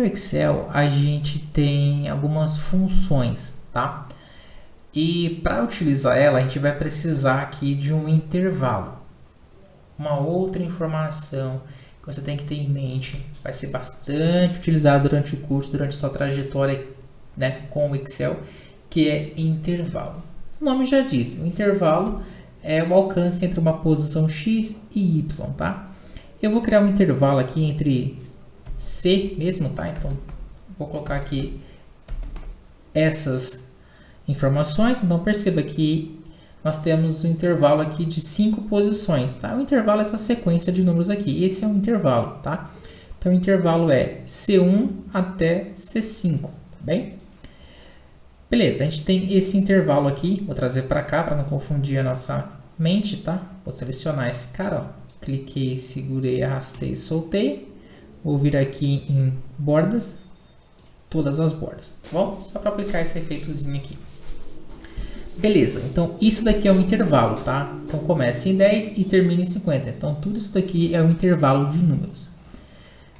no Excel a gente tem algumas funções, tá? E para utilizar ela a gente vai precisar aqui de um intervalo. Uma outra informação que você tem que ter em mente, vai ser bastante utilizado durante o curso, durante a sua trajetória, né, com o Excel, que é intervalo. O nome já diz, o intervalo é o alcance entre uma posição X e Y, tá? Eu vou criar um intervalo aqui entre C mesmo, tá? Então, vou colocar aqui essas informações. Então, perceba que nós temos um intervalo aqui de 5 posições, tá? O intervalo é essa sequência de números aqui. Esse é um intervalo, tá? Então, o intervalo é C1 até C5, tá bem? Beleza, a gente tem esse intervalo aqui. Vou trazer para cá para não confundir a nossa mente, tá? Vou selecionar esse cara, ó. Cliquei, segurei, arrastei, soltei. Vou vir aqui em bordas, todas as bordas, tá bom? Só para aplicar esse efeitozinho aqui. Beleza, então isso daqui é um intervalo, tá? Então começa em 10 e termina em 50. Então tudo isso daqui é um intervalo de números.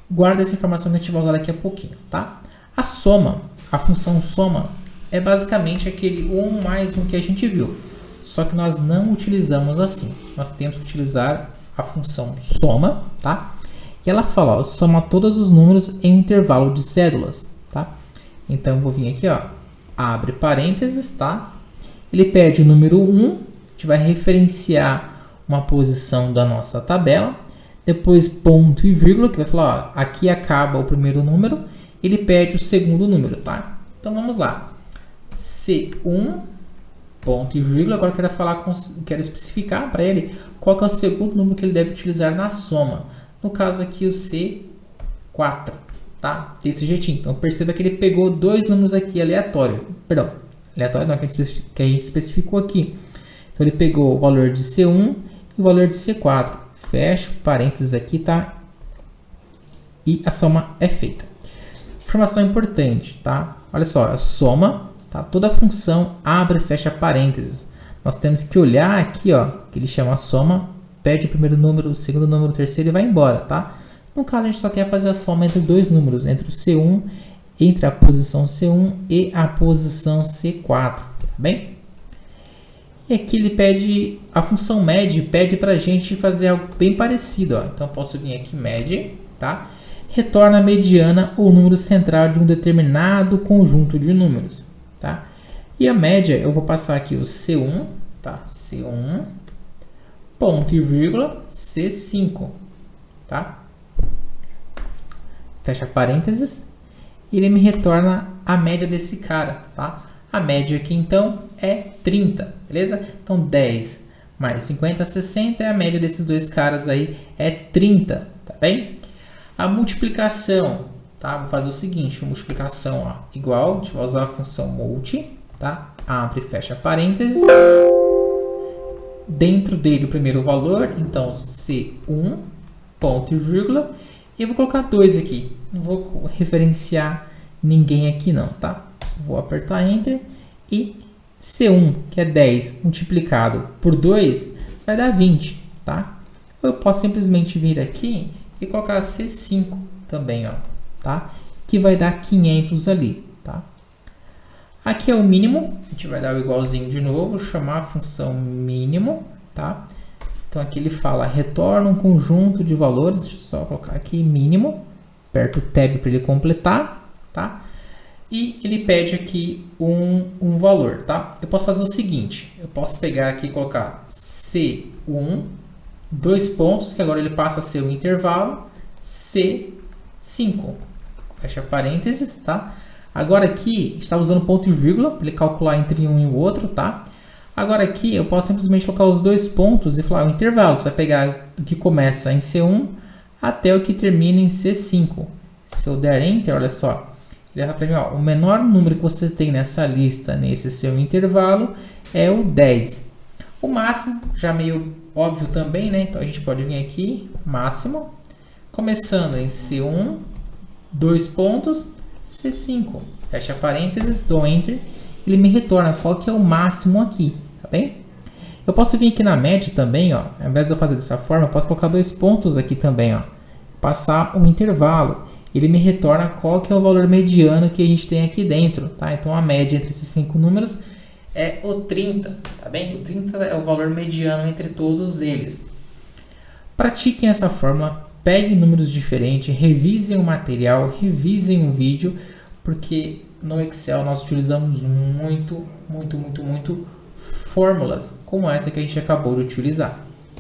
Guarda essa informação que a gente vai usar daqui a pouquinho, tá? A soma, a função soma, é basicamente aquele 1 mais 1 que a gente viu. Só que nós não utilizamos assim. Nós temos que utilizar a função soma, tá? E ela fala, ó, soma todos os números em um intervalo de cédulas, tá? Então, eu vou vir aqui, ó, abre parênteses, tá? Ele pede o número 1, a gente vai referenciar uma posição da nossa tabela, depois ponto e vírgula, que vai falar, ó, aqui acaba o primeiro número, ele pede o segundo número, tá? Então, vamos lá. C1, ponto e vírgula, agora eu quero especificar para ele qual que é o segundo número que ele deve utilizar na soma. No caso aqui, o C4, tá? Desse jeitinho. Então, perceba que ele pegou dois números aqui aleatório. Perdão, aleatório não, que a gente especificou aqui. Então, ele pegou o valor de C1 e o valor de C4. Fecho parênteses aqui, tá? E a soma é feita. Informação importante, tá? Olha só, a soma, tá? Toda função abre e fecha parênteses. Nós temos que olhar aqui, ó, que ele chama soma, pede o primeiro número, o segundo número, o terceiro e vai embora, tá? No caso, a gente só quer fazer a soma entre dois números, entre o C1, entre a posição C1 e a posição C4, tá bem? E aqui ele pede, a função med pede pra gente fazer algo bem parecido, ó. Então, eu posso vir aqui, med, tá? Retorna a mediana ou número central de um determinado conjunto de números, tá? E a média, eu vou passar aqui o C1, tá? C1, ponto e vírgula, C5, tá? Fecha parênteses. E ele me retorna a média desse cara, tá? A média aqui, então, é 30, beleza? Então, 10 mais 50, 60, e a média desses dois caras aí é 30, tá bem? A multiplicação, tá? Vou fazer o seguinte, multiplicação, ó, igual, a gente vai usar a função multi, tá? Abre e fecha parênteses. Dentro dele o primeiro valor, então C1, ponto e vírgula, e eu vou colocar 2 aqui. Não vou referenciar ninguém aqui não, tá? Vou apertar Enter e C1, que é 10 multiplicado por 2, vai dar 20, tá? Eu posso simplesmente vir aqui e colocar C5 também, ó, tá? Que vai dar 500 ali, tá? Aqui é o mínimo, a gente vai dar o igualzinho de novo, chamar a função mínimo, tá? Então aqui ele fala, retorna um conjunto de valores, deixa eu só colocar aqui, mínimo, aperto o tab para ele completar, tá? E ele pede aqui um valor, tá? Eu posso fazer o seguinte, eu posso pegar aqui e colocar C1, 2 pontos, que agora ele passa a ser o intervalo, C5, fecha parênteses, tá? Agora aqui, está usando ponto e vírgula, para ele calcular entre um e o outro, tá? Agora aqui, eu posso simplesmente colocar os dois pontos e falar o intervalo. Você vai pegar o que começa em C1 até o que termina em C5. Se eu der Enter, olha só, ele vai para mim, ó, o menor número que você tem nessa lista, nesse seu intervalo, é o 10. O máximo, já meio óbvio também, né? Então, a gente pode vir aqui, máximo, começando em C1, 2 pontos, C5, fecha parênteses, dou Enter, ele me retorna qual que é o máximo aqui, tá bem? Eu posso vir aqui na média também, ó, ao invés de eu fazer dessa forma, eu posso colocar 2 pontos aqui também, ó, passar um intervalo. ele me retorna qual que é o valor mediano que a gente tem aqui dentro, tá? Então a média entre esses 5 números é o 30, tá bem? O 30 é o valor mediano entre todos eles. Pratiquem essa fórmula, peguem números diferentes, revisem o material, revisem o vídeo, porque no Excel nós utilizamos muito fórmulas como essa que a gente acabou de utilizar.